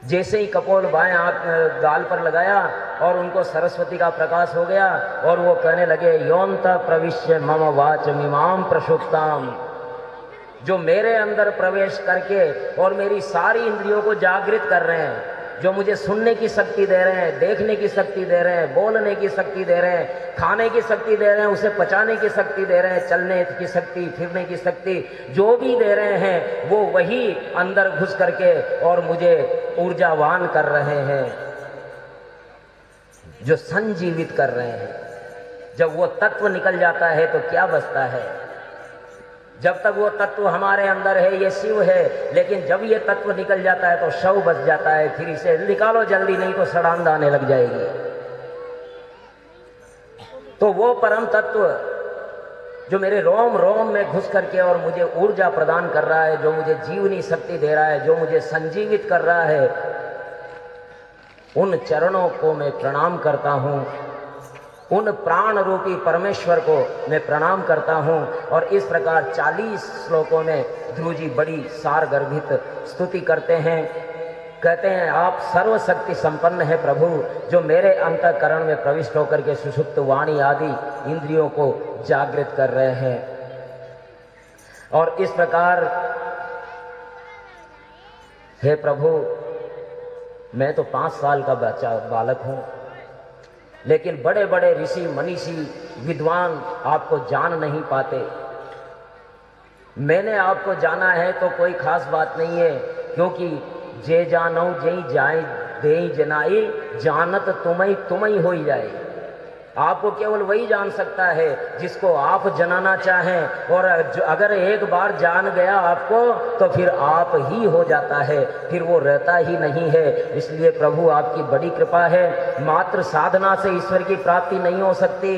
जैसे ही कपोल बाएं हाथ गाल पर लगाया और उनको सरस्वती का प्रकाश हो गया और वो कहने लगे योंत प्रविश्य मम वाच मिमाम प्रसुप्ताम, जो मेरे अंदर प्रवेश करके और मेरी सारी इंद्रियों को जागृत कर रहे हैं, जो मुझे सुनने की शक्ति दे रहे हैं, देखने की शक्ति दे रहे हैं, बोलने की शक्ति दे रहे हैं, खाने की शक्ति दे रहे हैं, उसे पचाने की शक्ति दे रहे हैं, चलने की शक्ति, फिरने की शक्ति, जो भी दे रहे हैं वो वही अंदर घुस करके और मुझे ऊर्जावान कर रहे हैं, जो संजीवित कर रहे हैं। जब वो तत्व निकल जाता है तो क्या बचता है? जब तक वो तत्व हमारे अंदर है ये शिव है, लेकिन जब ये तत्व निकल जाता है तो शव बच जाता है। फिर इसे निकालो जल्दी, नहीं तो सड़ांध आने लग जाएगी। तो वो परम तत्व जो मेरे रोम रोम में घुस करके और मुझे ऊर्जा प्रदान कर रहा है, जो मुझे जीवनी शक्ति दे रहा है, जो मुझे संजीवित कर रहा है, उन चरणों को मैं प्रणाम करता हूं, उन प्राण रूपी परमेश्वर को मैं प्रणाम करता हूं। और इस प्रकार 40 श्लोकों में ध्रुव जी बड़ी सार गर्भित स्तुति करते हैं। कहते हैं आप सर्वशक्ति संपन्न है प्रभु, जो मेरे अंतःकरण में प्रविष्ट होकर के सुषुप्त वाणी आदि इंद्रियों को जागृत कर रहे हैं। और इस प्रकार हे प्रभु, मैं तो 5 साल का बच्चा बालक हूं, लेकिन बड़े बड़े ऋषि मनीषी विद्वान आपको जान नहीं पाते। मैंने आपको जाना है तो कोई खास बात नहीं है, क्योंकि जे जानो जई जाए दे जनाई, जानत तुम्हें हो जाए। आपको केवल वही जान सकता है जिसको आप जनाना चाहें, और अगर एक बार जान गया आपको तो फिर आप ही हो जाता है, फिर वो रहता ही नहीं है। इसलिए प्रभु आपकी बड़ी कृपा है। मात्र साधना से ईश्वर की प्राप्ति नहीं हो सकती,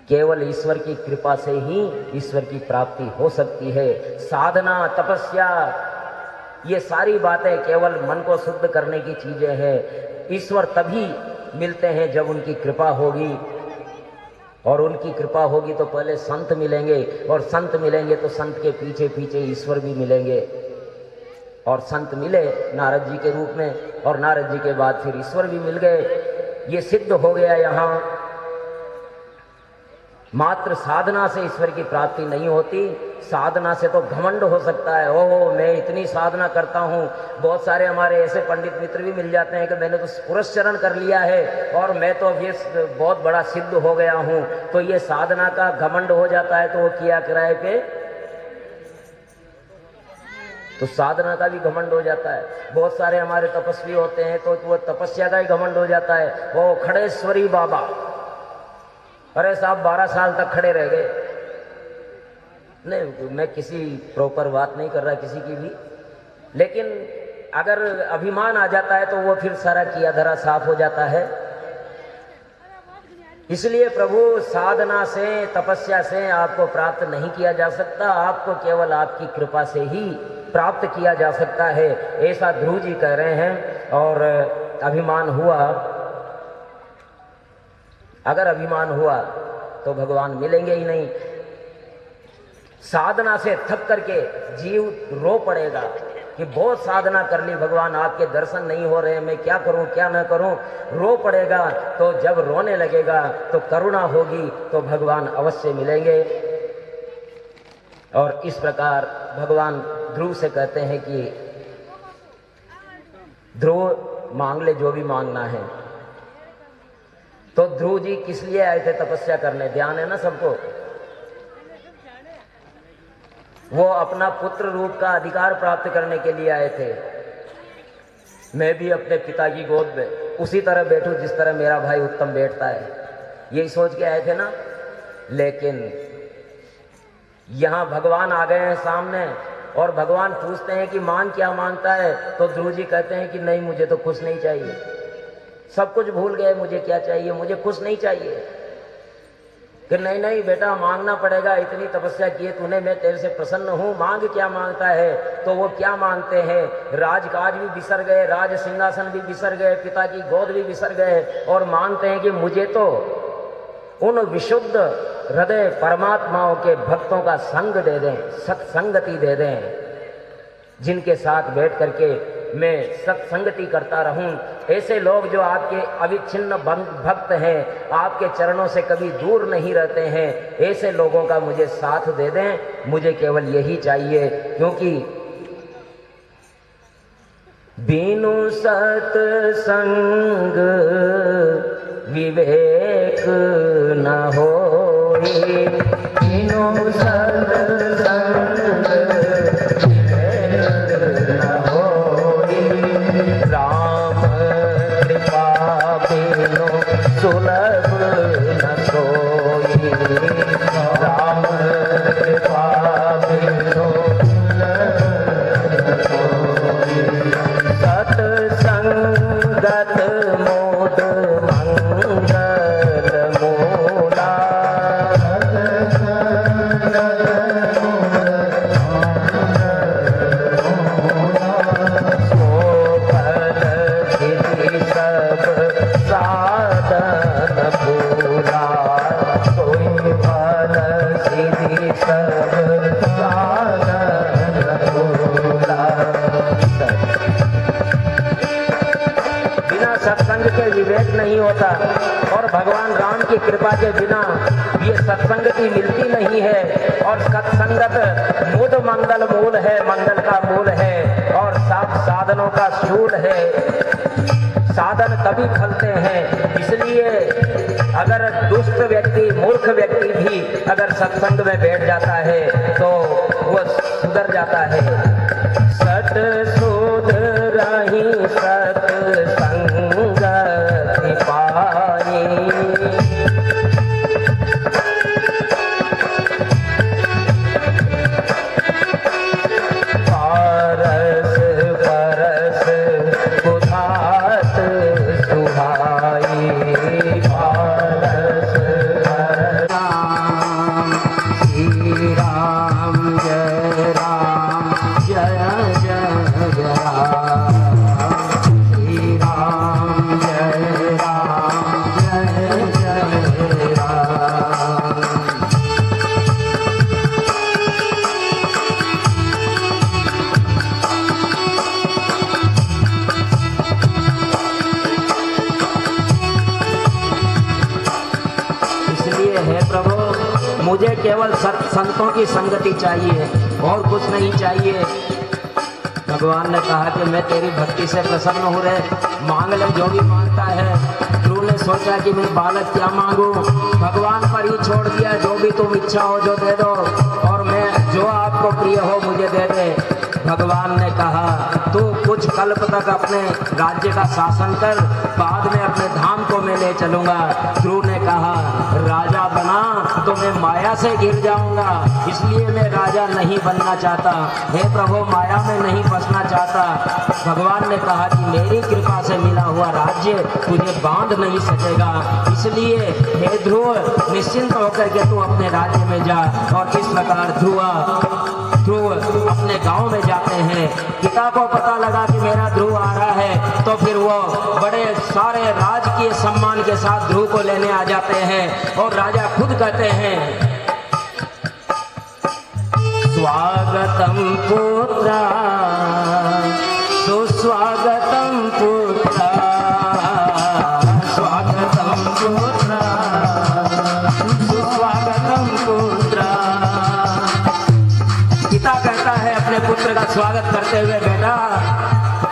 केवल ईश्वर की कृपा से ही ईश्वर की प्राप्ति हो सकती है। साधना, तपस्या, ये सारी बातें केवल मन को शुद्ध करने की चीजें हैं। ईश्वर तभी मिलते हैं जब उनकी कृपा होगी, और उनकी कृपा होगी तो पहले संत मिलेंगे, और संत मिलेंगे तो संत के पीछे पीछे ईश्वर भी मिलेंगे। और संत मिले नारद जी के रूप में, और नारद जी के बाद फिर ईश्वर भी मिल गए। ये सिद्ध हो गया यहाँ। मात्र साधना से ईश्वर की प्राप्ति नहीं होती, साधना से तो घमंड हो सकता है। ओह, मैं इतनी साधना करता हूँ। बहुत सारे हमारे ऐसे पंडित मित्र भी मिल जाते हैं कि मैंने तो पुरस्चरण कर लिया है और मैं तो ये बहुत बड़ा सिद्ध हो गया हूँ। तो ये साधना का घमंड हो जाता है, तो वो किया किराए पे, तो साधना का भी घमंड हो जाता है। बहुत सारे हमारे तपस्वी होते हैं तो वो तपस्या का ही घमंड हो जाता है। वो खड़ेश्वरी बाबा, अरे साहब 12 साल तक खड़े रह गए। नहीं, मैं किसी प्रॉपर बात नहीं कर रहा किसी की भी, लेकिन अगर अभिमान आ जाता है तो वो फिर सारा किया धरा साफ हो जाता है। इसलिए प्रभु, साधना से, तपस्या से आपको प्राप्त नहीं किया जा सकता, आपको केवल आपकी कृपा से ही प्राप्त किया जा सकता है, ऐसा ध्रुव जी कह रहे हैं। और अभिमान हुआ, अगर अभिमान हुआ तो भगवान मिलेंगे ही नहीं। साधना से थक करके जीव रो पड़ेगा कि बहुत साधना कर ली, भगवान आपके दर्शन नहीं हो रहे, मैं क्या करूं क्या न करूं, रो पड़ेगा। तो जब रोने लगेगा तो करुणा होगी, तो भगवान अवश्य मिलेंगे। और इस प्रकार भगवान ध्रुव से कहते हैं कि ध्रुव, मांग ले जो भी मांगना है। तो ध्रुव जी किस लिए आए थे तपस्या करने? ध्यान है ना सबको? वो अपना पुत्र रूप का अधिकार प्राप्त करने के लिए आए थे। मैं भी अपने पिता की गोद में उसी तरह बैठूं जिस तरह मेरा भाई उत्तम बैठता है, यही सोच के आए थे ना। लेकिन यहां भगवान आ गए हैं सामने, और भगवान पूछते हैं कि मांग क्या मांगता है? तो ध्रुव जी कहते हैं कि नहीं, मुझे तो कुछ नहीं चाहिए, सब कुछ भूल गए, मुझे क्या चाहिए, मुझे कुछ नहीं चाहिए। कि नहीं नहीं बेटा, मांगना पड़ेगा, इतनी तपस्या की है तूने, मैं तेरे से प्रसन्न हूँ, मांग। क्या मांगता है? तो वो क्या मांगते हैं? राजकाज भी बिसर गए, राज सिंहासन भी बिसर गए, पिता की गोद भी बिसर गए, और मांगते हैं कि मुझे तो उन विशुद्ध हृदय परमात्माओं के भक्तों का संग दे दें, सत्संगति दे दें, जिनके साथ बैठ करके मैं सत्संगति करता रहूं। ऐसे लोग जो आपके अविच्छिन्न भक्त हैं, आपके चरणों से कभी दूर नहीं रहते हैं, ऐसे लोगों का मुझे साथ दे दें। मुझे केवल यही चाहिए, क्योंकि बिनु सत्संग विवेक न होई, बिनु सत्संग विवेक न होई, राम कृपा बिनु सुलभ न सोई, राम कृपा बिनु सत्संगत मोद मंगल मूला, सो फल सिद्धि सब साधन भूला, सोई फल सिद्धि सब साधन भूला। सत्संग के विवेक नहीं होता, और भगवान राम की कृपा के बिना ये सत्संगति मिलती नहीं है। और सत्संगत मूड मंगल मूल है, मंगल का मूल है, और सात साधनों का शूल है। साधन तभी फलते हैं। इसलिए अगर दुष्ट व्यक्ति, मूर्ख व्यक्ति भी अगर सत्संग में बैठ जाता है तो वो सुधर जाता है। सत सुध रही सत्संग पाई, पारस परस बुधात सुहाई, पारस परस राम, श्री राम जय राम जय जय राम, श्री राम जय राम जय जय राम। इसलिए है प्रभु, मुझे केवल संतों की संगति चाहिए और कुछ नहीं चाहिए। भगवान ने कहा कि मैं तेरी भक्ति से प्रसन्न हूँ रे, मांग ले जो भी मांगता है। ध्रुव ने सोचा कि मैं बालक क्या मांगू, भगवान पर ही छोड़ दिया। जो भी तुम इच्छा हो जो दे दो, और मैं जो आपको प्रिय हो मुझे दे दे। भगवान ने कहा तू कुछ कल्प तक अपने राज्य का शासन कर, बाद में अपने धाम को मैं ले चलूंगा। ध्रुव ने कहा राजा बना तो मैं माया से गिर जाऊंगा, इसलिए मैं राजा नहीं बनना चाहता। हे प्रभु, माया में नहीं फंसना चाहता। भगवान ने कहा कि मेरी कृपा से मिला हुआ राज्य तुझे बांध नहीं सकेगा, इसलिए हे ध्रुव निश्चिंत होकर के तू अपने राज्य में जा। और इस प्रकार ध्रुव अपने गांव में जाते हैं। पिता को पता लगा कि मेरा ध्रुव आ रहा है, तो फिर वो बड़े सारे राजकीय सम्मान के साथ ध्रुव को लेने आ जाते हैं। और राजा खुद कहते हैं स्वागतम पुत्रा सुस्वागतम पुत्रा, स्वागतम पुत्रा सुस्वागतम पुत्रा। पिता कहता है अपने पुत्र का स्वागत करते हुए, बेटा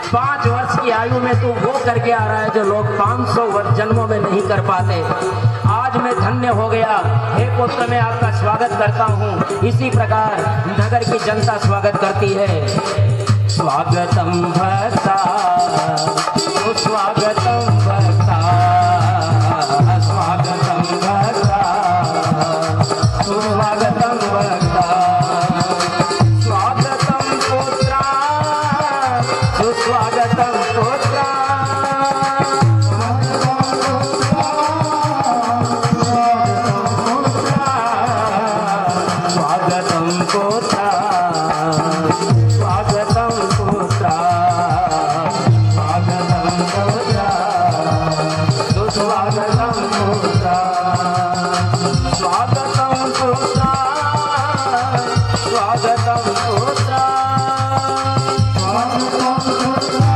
5 वर्ष की आयु में तू वो करके आ रहा है जो लोग 500 वर्ष जन्मों में नहीं कर पाते। आज मैं धन्य हो गया। हे पुत्र, मैं आपका स्वागत करता हूँ। इसी प्रकार नगर की जनता स्वागत करती है। स्वागतम भक्ता स्वागतम भक्ता, स्वागतम भक्ता स्वागतम भक्ता, स्वागतम पुत्रा सुस्वागतम पुत्रा, स्वागतम पुत्रा स्वागतम पुत्रा, स्वागतम पुत्रा सुस्वागतम पुत्रा, स्वागतम पुत्रा स्वागतम पुत्रा, स्वागतम पुत्रा।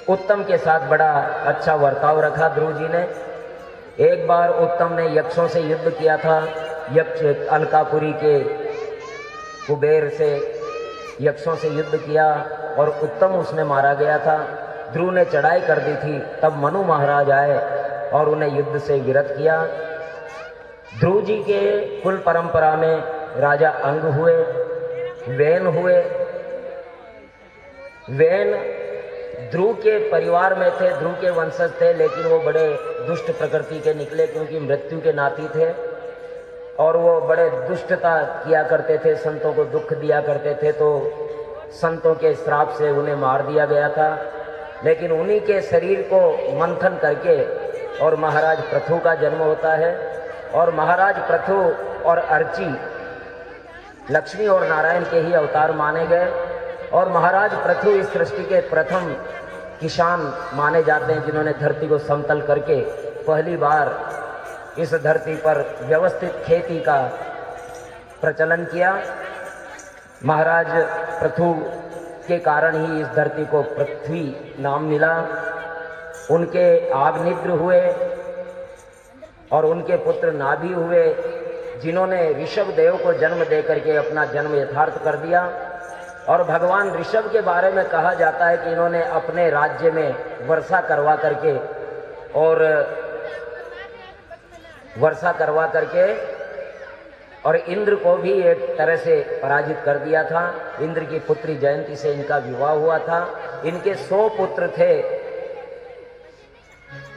उत्तम के साथ बड़ा अच्छा बर्ताव रखा ध्रुव जी ने। एक बार उत्तम ने यक्षों से युद्ध किया था। यक्ष अलकापुरी के कुबेर से यक्षों से युद्ध किया और उत्तम उसमें मारा गया था। ध्रुव ने चढ़ाई कर दी थी, तब मनु महाराज आए और उन्हें युद्ध से विरत किया। ध्रुव जी के कुल परंपरा में राजा अंग हुए, वेन हुए। वेन ध्रुव के परिवार में थे, ध्रुव के वंशज थे, लेकिन वो बड़े दुष्ट प्रकृति के निकले क्योंकि मृत्यु के नाती थे और वो बड़े दुष्टता किया करते थे, संतों को दुख दिया करते थे, तो संतों के श्राप से उन्हें मार दिया गया था। लेकिन उन्हीं के शरीर को मंथन करके और महाराज पृथु का जन्म होता है और महाराज पृथु और अर्ची लक्ष्मी और नारायण के ही अवतार माने गए और महाराज पृथु इस सृष्टि के प्रथम किसान माने जाते हैं जिन्होंने धरती को समतल करके पहली बार इस धरती पर व्यवस्थित खेती का प्रचलन किया। महाराज पृथु के कारण ही इस धरती को पृथ्वी नाम मिला। उनके आग्निद्र हुए और उनके पुत्र नाभि हुए, जिन्होंने ऋषभ देव को जन्म देकर के अपना जन्म यथार्थ कर दिया। और भगवान ऋषभ के बारे में कहा जाता है कि इन्होंने अपने राज्य में वर्षा करवा करके और इंद्र को भी एक तरह से पराजित कर दिया था। इंद्र की पुत्री जयंती से इनका विवाह हुआ था। इनके 100 पुत्र थे,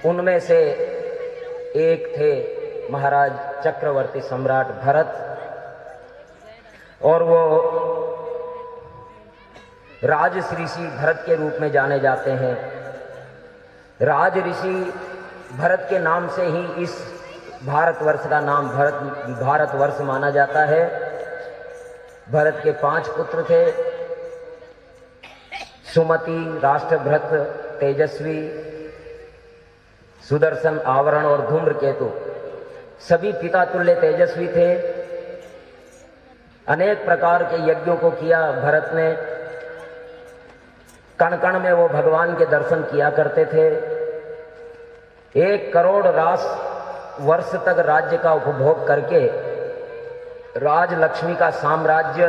उनमें से एक थे महाराज चक्रवर्ती सम्राट भरत और वो राज ऋषि भरत के रूप में जाने जाते हैं। राज ऋषि भरत के नाम से ही इस भारतवर्ष का नाम भारतवर्ष माना जाता है। भरत के 5 पुत्र थे, सुमति, राष्ट्रभृत, तेजस्वी, सुदर्शन, आवरण और धूम्रकेतु। सभी पिता तुल्य तेजस्वी थे। अनेक प्रकार के यज्ञों को किया भरत ने। कण कण में वो भगवान के दर्शन किया करते थे। 1 करोड़ वर्ष तक राज्य का उपभोग करके राज लक्ष्मी का साम्राज्य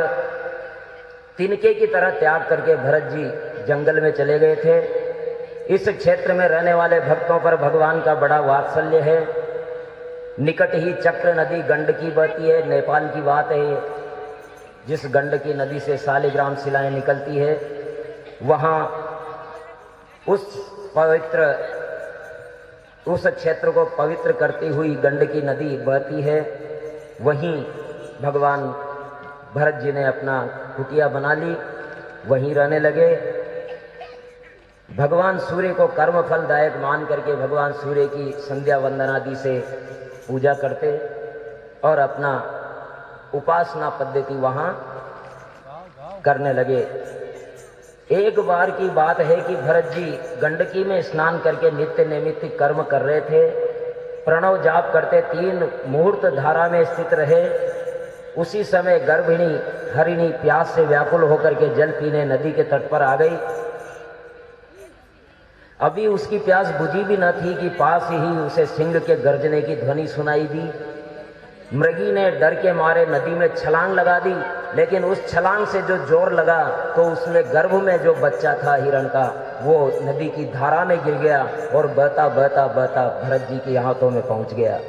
तिनके की तरह त्याग करके भरत जी जंगल में चले गए थे। इस क्षेत्र में रहने वाले भक्तों पर भगवान का बड़ा वात्सल्य है। निकट ही चक्र नदी गंडकी बहती है। नेपाल की बात है ये। जिस गंडकी नदी से शालिग्राम शिलाएं निकलती है, वहाँ उस क्षेत्र को पवित्र करती हुई गंडकी नदी बहती है। वहीं भगवान भरत जी ने अपना कुटिया बना ली, वहीं रहने लगे। भगवान सूर्य को कर्म फलदायक मान करके भगवान सूर्य की संध्या वंदनादि से पूजा करते और अपना उपासना पद्धति वहाँ करने लगे। एक बार की बात है कि भरत जी गंडकी में स्नान करके नित्य नैमित्तिक कर्म कर रहे थे। प्रणव जाप करते 3 मुहूर्त धारा में स्थित रहे। उसी समय गर्भिणी हरिणी प्यास से व्याकुल होकर के जल पीने नदी के तट पर आ गई। अभी उसकी प्यास बुझी भी न थी कि पास ही उसे सिंह के गर्जने की ध्वनि सुनाई दी। मृगी ने डर के मारे नदी में छलांग लगा दी, लेकिन उस छलांग से जो जोर लगा तो उसमें गर्भ में जो बच्चा था हिरण का, वो नदी की धारा में गिर गया और बहता बहता बहता भरत जी के हाथों में पहुंच गया।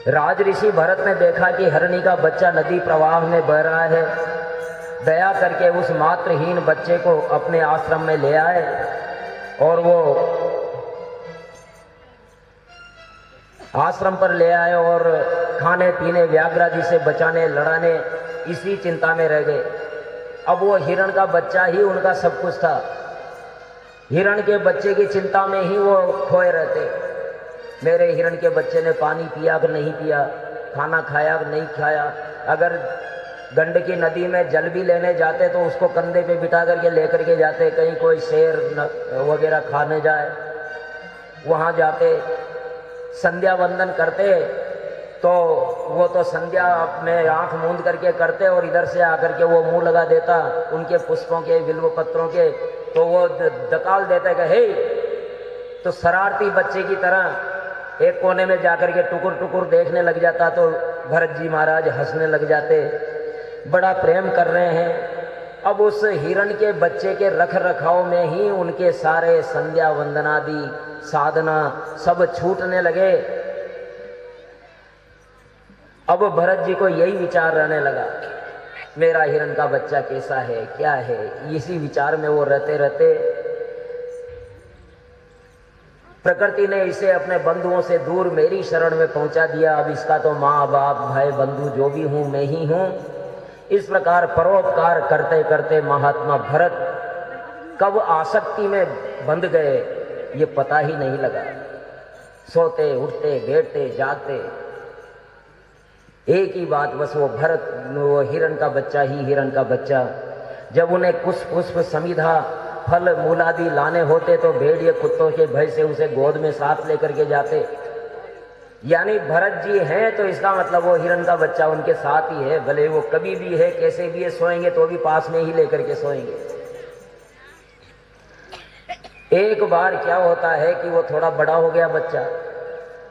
राज ऋषि भरत ने देखा कि हरिणी का बच्चा नदी प्रवाह में बह रहा है। दया करके उस मातृहीन बच्चे को अपने आश्रम में ले आए और वो आश्रम पर ले आए और खाने पीने व्याघ्रादि से बचाने लड़ाने इसी चिंता में रह गए। अब वो हिरण का बच्चा ही उनका सब कुछ था। हिरण के बच्चे की चिंता में ही वो खोए रहते। मेरे हिरण के बच्चे ने पानी पिया कि नहीं पिया, खाना खाया कि नहीं खाया। अगर गंडकी नदी में जल भी लेने जाते तो उसको कंधे पे बिठा करके लेकर के जाते, कहीं कोई शेर वगैरह खाने जाए। वहाँ जाते संध्या वंदन करते तो वो तो संध्या में आंख मूंद करके करते और इधर से आकर के वो मुंह लगा देता उनके पुष्पों के, बिल्व पत्रों के, तो वो दकाल देता है कि हे, तो शरारती बच्चे की तरह एक कोने में जाकर के टुकुर टुकुर देखने लग जाता। तो भरत जी महाराज हंसने लग जाते, बड़ा प्रेम कर रहे हैं। अब उस हिरण के बच्चे के रख रखाव में ही उनके सारे संध्या वंदनादि साधना सब छूटने लगे। अब भरत जी को यही विचार रहने लगा, मेरा हिरण का बच्चा कैसा है, क्या है। इसी विचार में वो रहते रहते प्रकृति ने इसे अपने बंधुओं से दूर मेरी शरण में पहुंचा दिया। अब इसका तो माँ बाप भाई बंधु जो भी हूं मैं ही हूं। इस प्रकार परोपकार करते करते महात्मा भरत कब आसक्ति में बंध गए ये पता ही नहीं लगा। सोते उठते बैठते जागते एक ही बात, बस वो भरत, वो हिरण का बच्चा ही हिरण का बच्चा। जब उन्हें कुछ पुष्प समिधा फल मूलादि लाने होते तो भेड़िए कुत्तों के भय से उसे गोद में साथ लेकर के जाते। यानी भरत जी हैं तो इसका मतलब वो हिरण का बच्चा उनके साथ ही है, भले वो कभी भी है कैसे भी है, सोएंगे तो भी पास में ही लेकर के सोएंगे। एक बार क्या होता है कि वो थोड़ा बड़ा हो गया बच्चा,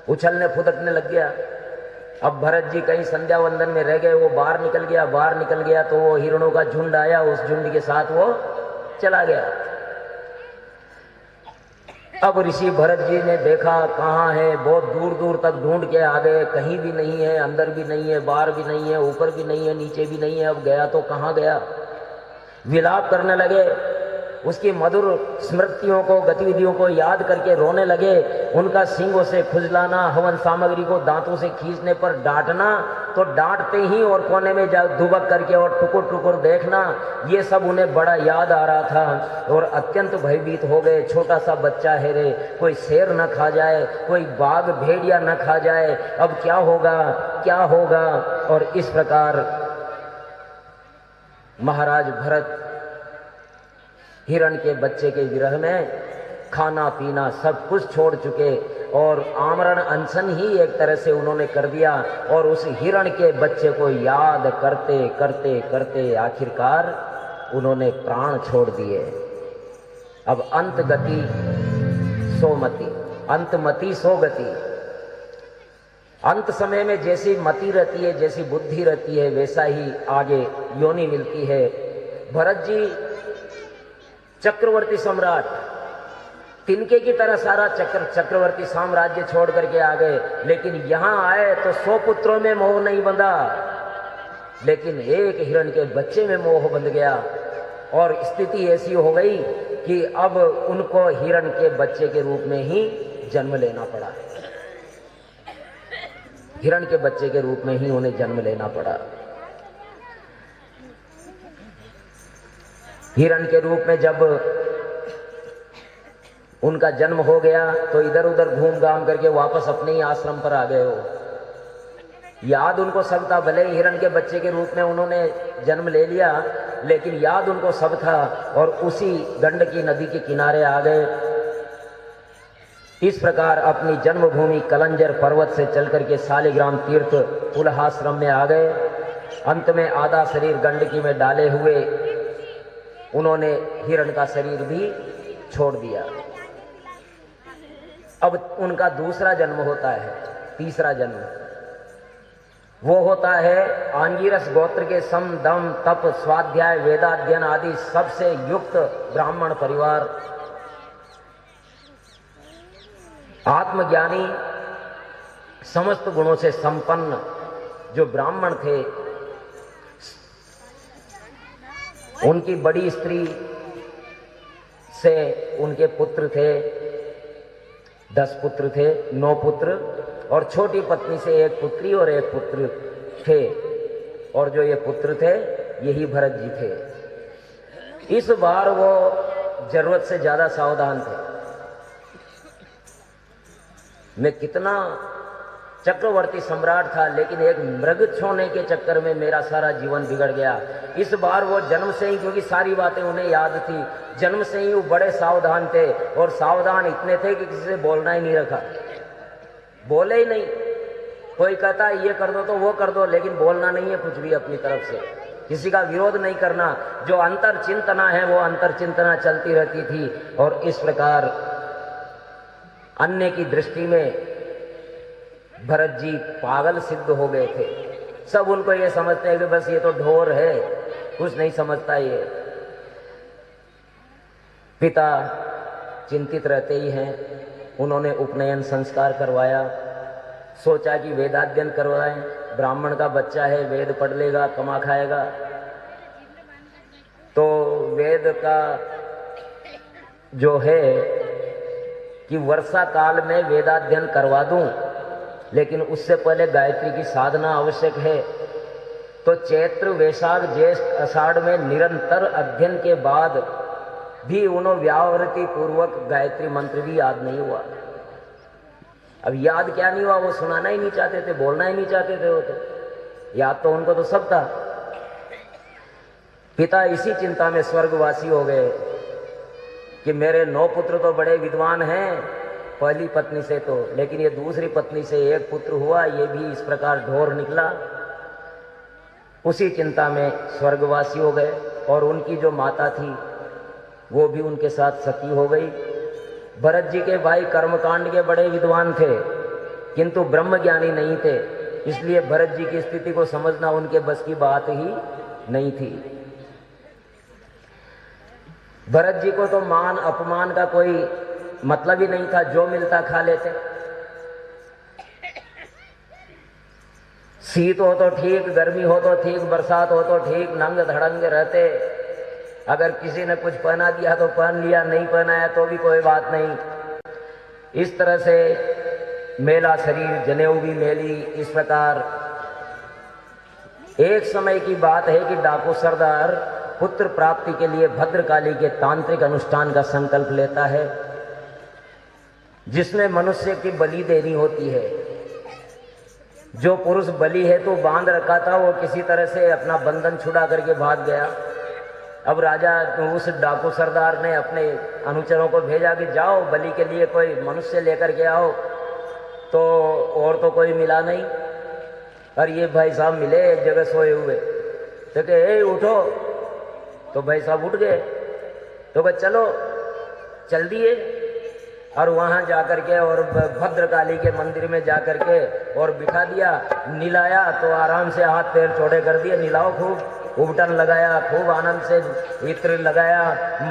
उछलने फुदकने लग गया। अब भरत जी कहीं संध्या वंदन में रह गए, वो बाहर निकल गया तो वो हिरणों का झुंड आया, उस झुंड के साथ वो चला गया। अब ऋषि भरत जी ने देखा कहाँ है, बहुत दूर दूर तक ढूंढ के आ गए, कहीं भी नहीं है, अंदर भी नहीं है, बाहर भी नहीं है, ऊपर भी नहीं है, नीचे भी नहीं है। अब गया तो कहाँ गया, विलाप करने लगे, उसकी मधुर स्मृतियों को गतिविधियों को याद करके रोने लगे। उनका सींगों से खुजलाना, हवन सामग्री को दांतों से खींचने पर डांटना, तो डांटते ही और कोने में जा दुबक करके और टुकुर टुकुर देखना, ये सब उन्हें बड़ा याद आ रहा था और अत्यंत भयभीत हो गए। छोटा सा बच्चा है रे, कोई शेर न खा जाए, कोई बाघ भेड़िया न खा जाए, अब क्या होगा क्या होगा। और इस प्रकार महाराज भरत हिरण के बच्चे के विरह में खाना पीना सब कुछ छोड़ चुके और आमरण अनशन ही एक तरह से उन्होंने कर दिया। और उस हिरण के बच्चे को याद करते करते करते आखिरकार उन्होंने प्राण छोड़ दिए। अब अंत गति सोमति, अंतमति सो गति। अंत समय में जैसी मति रहती है, जैसी बुद्धि रहती है, वैसा ही आगे योनि मिलती है। भरत जी चक्रवर्ती सम्राट, तिनके की तरह सारा चक्रवर्ती साम्राज्य छोड़ करके आ गए, लेकिन यहां आए तो 100 पुत्रों में मोह नहीं बंधा, लेकिन एक हिरण के बच्चे में मोह बंध गया। और स्थिति ऐसी हो गई कि अब उनको हिरण के बच्चे के रूप में ही जन्म लेना पड़ा, हिरण के बच्चे के रूप में ही उन्हें जन्म लेना पड़ा। हिरण के रूप में जब उनका जन्म हो गया तो इधर उधर घूम घाम करके वापस अपने ही आश्रम पर आ गए हो। याद उनको सब था, भले ही हिरण के बच्चे के रूप में उन्होंने जन्म ले लिया, लेकिन याद उनको सब था और उसी गंडकी नदी के किनारे आ गए। इस प्रकार अपनी जन्मभूमि कलंजर पर्वत से चल करके शालिग्राम तीर्थ पुलहाश्रम में आ गए। अंत में आधा शरीर गंडकी में डाले हुए उन्होंने हिरण का शरीर भी छोड़ दिया। अब उनका दूसरा जन्म होता है, तीसरा जन्म वो होता है आंगिरस गोत्र के सम दम तप स्वाध्याय वेदाध्ययन आदि सबसे युक्त ब्राह्मण परिवार, आत्मज्ञानी समस्त गुणों से संपन्न जो ब्राह्मण थे। उनकी बड़ी स्त्री से उनके पुत्र थे, 10 पुत्र थे, 9 पुत्र, और छोटी पत्नी से 1 पुत्री और 1 पुत्र थे। और जो ये पुत्र थे यही भरत जी थे। इस बार वो जरूरत से ज्यादा सावधान थे। मैं कितना चक्रवर्ती सम्राट था, लेकिन एक मृग छोड़ने के चक्कर में मेरा सारा जीवन बिगड़ गया। इस बार वो जन्म से ही, क्योंकि सारी बातें उन्हें याद थी, जन्म से ही वो बड़े सावधान थे। और सावधान इतने थे कि किसी से बोलना ही नहीं रखा, बोले ही नहीं। कोई कहता है ये कर दो तो वो कर दो, लेकिन बोलना नहीं है कुछ भी अपनी तरफ से। किसी का विरोध नहीं करना। जो अंतर चिंतना है वो अंतर चिंतना चलती रहती थी और इस प्रकार अन्य की दृष्टि में भरत जी पागल सिद्ध हो गए थे। सब उनको ये समझते हैं कि बस ये तो ढोर है, कुछ नहीं समझता ये। पिता चिंतित रहते ही हैं। उन्होंने उपनयन संस्कार करवाया, सोचा कि वेदाध्ययन करवाएं, ब्राह्मण का बच्चा है, वेद पढ़ लेगा, कमा खाएगा। तो वेद का जो है कि वर्षा काल में वेदाध्ययन करवा दूं, लेकिन उससे पहले गायत्री की साधना आवश्यक है। तो चैत्र वैशाख ज्येष्ठ आषाढ़ में निरंतर अध्ययन के बाद भी उन्होंने व्यावृत्ति पूर्वक गायत्री मंत्र भी याद नहीं हुआ। अब याद क्या नहीं हुआ, वो सुनाना ही नहीं चाहते थे, बोलना ही नहीं चाहते थे। वो तो याद तो उनको तो सब था। पिता इसी चिंता में स्वर्गवासी हो गए कि मेरे 9 पुत्र तो बड़े विद्वान हैं पहली पत्नी से तो, लेकिन ये दूसरी पत्नी से एक पुत्र हुआ, ये भी इस प्रकार ढोर निकला। उसी चिंता में स्वर्गवासी हो गए और उनकी जो माता थी वो भी उनके साथ सती हो गई। भरत जी के भाई कर्मकांड के बड़े विद्वान थे किंतु ब्रह्मज्ञानी नहीं थे, इसलिए भरत जी की स्थिति को समझना उनके बस की बात ही नहीं थी। भरत जी को तो मान अपमान का कोई मतलब ही नहीं था, जो मिलता खा लेते। शीत हो तो ठीक, गर्मी हो तो ठीक, बरसात हो तो ठीक, नंग धड़ंग रहते। अगर किसी ने कुछ पहना दिया तो पहन लिया, नहीं पहनाया तो भी कोई बात नहीं। इस तरह से मेला शरीर, जनेऊ भी मेली। इस प्रकार एक समय की बात है कि डाकू सरदार पुत्र प्राप्ति के लिए भद्रकाली के तांत्रिक अनुष्ठान का संकल्प लेता है, जिसमें मनुष्य की बलि देनी होती है। जो पुरुष बलि है तो बांध रखा था, वो किसी तरह से अपना बंधन छुड़ा करके भाग गया। अब राजा उस डाकू सरदार ने अपने अनुचरों को भेजा कि जाओ बलि के लिए कोई मनुष्य लेकर के आओ। तो और तो कोई मिला नहीं, और ये भाई साहब मिले एक जगह सोए हुए। तो कहे उठो, तो भाई साहब उठ गए। तो कहे चलो, चल दिए और वहां जाकर के और भद्रकाली के मंदिर में जाकर के और बिठा दिया, निलाया। तो आराम से हाथ पैर चौड़े कर दिए, निलाओ खूब, उबटन लगाया, खूब आनंद से इत्र लगाया,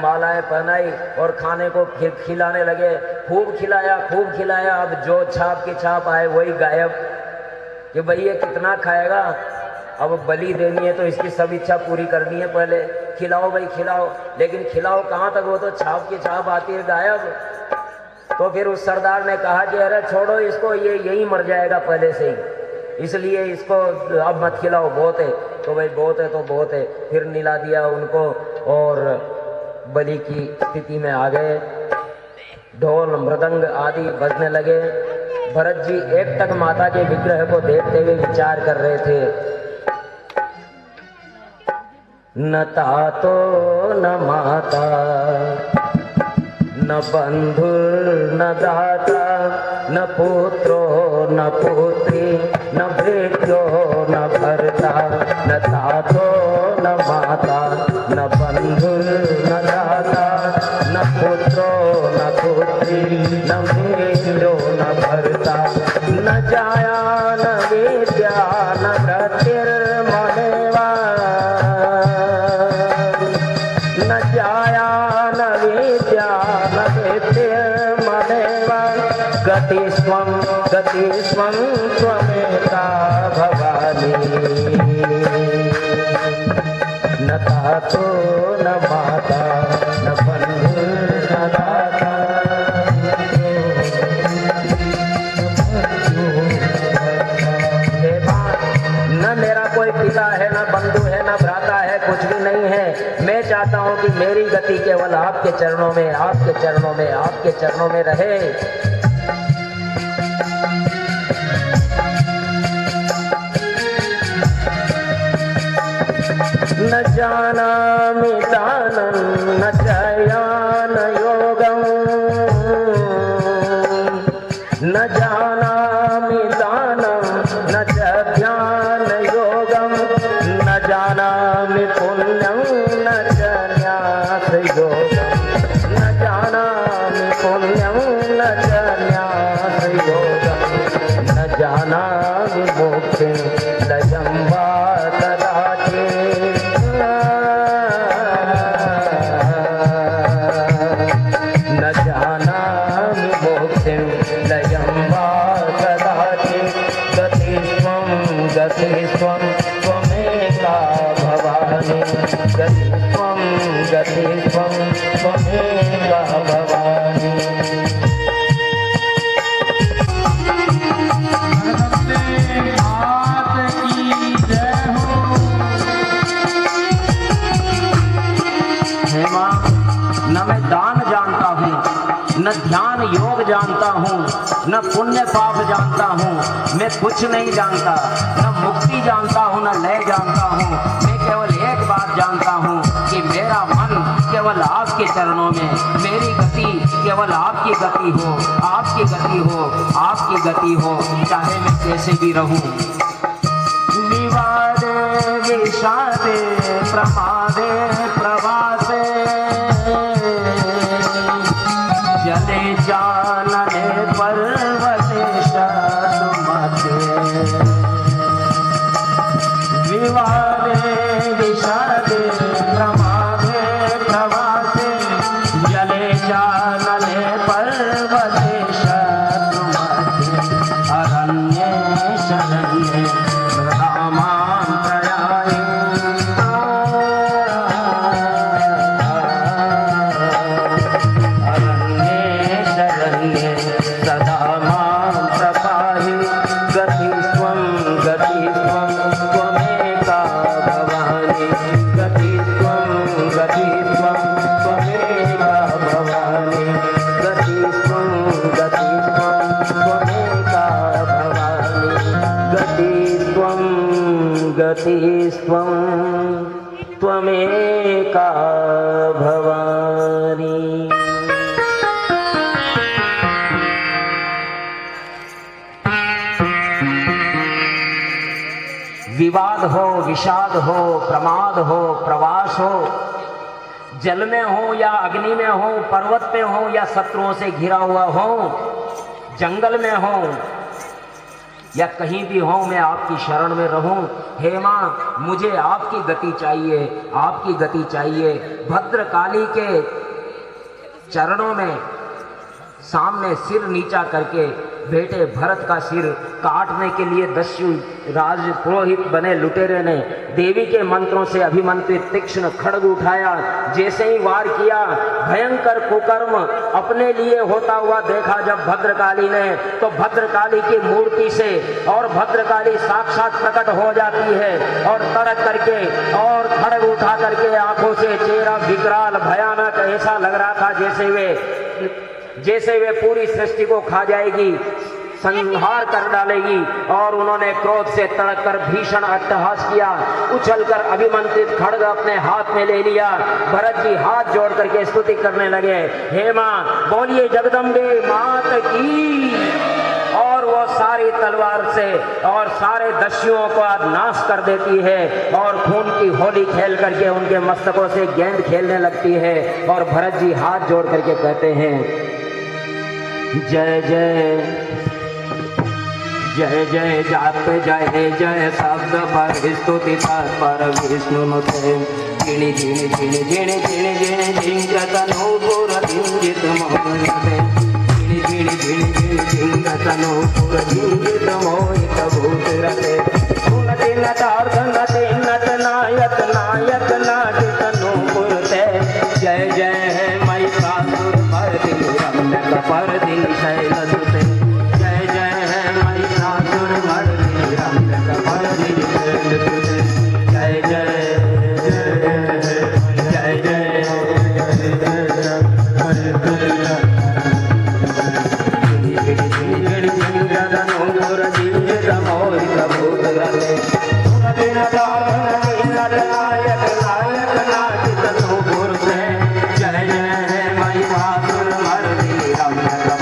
मालाएं पहनाई और खाने को खिलाने लगे। खूब खिलाया, खूब खिलाया। अब जो छाप की छाप आए वही गायब कि भाई ये कितना खाएगा। अब बलि देनी है तो इसकी सब इच्छा पूरी करनी है, पहले खिलाओ भाई खिलाओ। लेकिन खिलाओ कहाँ तक, वो तो छाप की छाप आती है गायब। तो फिर उस सरदार ने कहा कि अरे छोड़ो इसको, ये यही मर जाएगा पहले से ही, इसलिए इसको अब मत खिलाओ, बहुत है। तो भाई बहुत है तो बहुत है। फिर निला दिया उनको और बलि की स्थिति में आ गए। ढोल मृदंग आदि बजने लगे। भरत जी एकटक माता के विग्रह को देखते हुए विचार कर रहे थे, न तातो न माता न बंधु न दाता न पुत्रो न पुत्री न भृत्यो न भर्ता न तातो न माता न बंधु न दाता न पुत्रो न पुत्री न भृत्यो न भर्ता न जाया न विद्या न गतिर्मदेवा न जाया न विद्या न गतिर्मदेवा गतिस्वं गतिस्वं त्वमेका भवानी न तातो न माता न बंधु न दाता न मेरा कोई पिता है, न बंधु है, न भ्राता है, कुछ भी नहीं है। मैं चाहता हूं कि मेरी गति केवल आपके चरणों में, आपके चरणों में, आपके चरणों में रहे। न जानामि दानं न जयान योगं न जानामि दानं न च ध्यान योगं न जानामि पुण्यं न जन्यासयोगं न जानामि मोक्षं लयं वा कदाचित् न जानामि मोक्षं लयं वा कदाचित् गतिस्त्वं गतिस्त्वं त्वमेका भवानि गतिस्त्वं गतिस्त्वं त्वमेका भवानि। न मैं दान जानता हूँ, न ध्यान योग जानता हूँ, न पुण्य पाप जानता हूँ, मैं कुछ नहीं जानता, न मुक्ति जानता हूँ, न लय जानता हूँ। मैं केवल एक बात जानता हूँ कि मेरा मन केवल आपके चरणों में, मेरी गति केवल आपकी गति हो, आपकी गति हो, आपकी गति हो, चाहे मैं कैसे भी रहूँ। विवादे विषादे प्रमादे प्रवासे जले जानने पर्वते सुमते विवादे विषादे प्रमादे प्रवासे जले जानने पर्वते सुमते अरण्ये शरण्ये गतिस्त्वं त्वमेका भवानी। विवाद हो, विषाद हो, प्रमाद हो, प्रवास हो, जल में हो या अग्नि में हो, पर्वत पे हो या शत्रुओं से घिरा हुआ हो, जंगल में हो या कहीं भी हो, मैं आपकी शरण में रहूं। हे माँ, मुझे आपकी गति चाहिए, आपकी गति चाहिए। भद्रकाली के चरणों में सामने सिर नीचा करके बेटे भरत का सिर काटने के लिए दस्यु राज पुरोहित बने लुटेरे ने देवी के मंत्रों से अभिमंत्रित तीक्ष्ण खड्ग उठाया। जैसे ही वार किया, भयंकर कुकर्म अपने लिए होता हुआ देखा जब भद्रकाली ने, तो भद्रकाली की मूर्ति से और भद्रकाली साक्षात प्रकट हो जाती है और तड़क करके और खड्ग उठा करके आंखों से चेहरा विकराल भयानक ऐसा लग रहा था जैसे वे पूरी सृष्टि को खा जाएगी, संहार कर डालेगी। और उन्होंने क्रोध से तड़क कर भीषण अट्टहास किया। उछलकर अभिमंत्रित खड्ग अपने हाथ में ले लिया। भरत जी हाथ जोड़ करके स्तुति करने लगे, हे माँ, बोलिए जगदम्बे मात की। और वो सारी तलवार से और सारे दस्युओं को नाश कर देती है और खून की होली खेल करके उनके मस्तकों से गेंद खेलने लगती है। और भरत जी हाथ जोड़ करके कहते हैं, जय जय जय जय जाप जय जय शब्द पर स्तुति पर विष्णु नुते झिणी झिणी झिणी झिणी झिणी झिणी झिंगतनूपुर झिंगित मोहते झिणी झिणी झिणी झिणी झिंगतनूपुर झिंगित मोहित भूतरते उन्नति नटार्थ नति नट नायक नायक नाटित नूपुरते जय जय है महिषासुर मर्दिनी रम्यक पर्दिनी शैलसुते जय जय है महिषासुर मर्दिनी रम्यक पर्दिनी शैलसुते जय जय जय जय नायक नायक नाटित नूपुरते जय जय है महिषासुर मर्दिनी रम्यक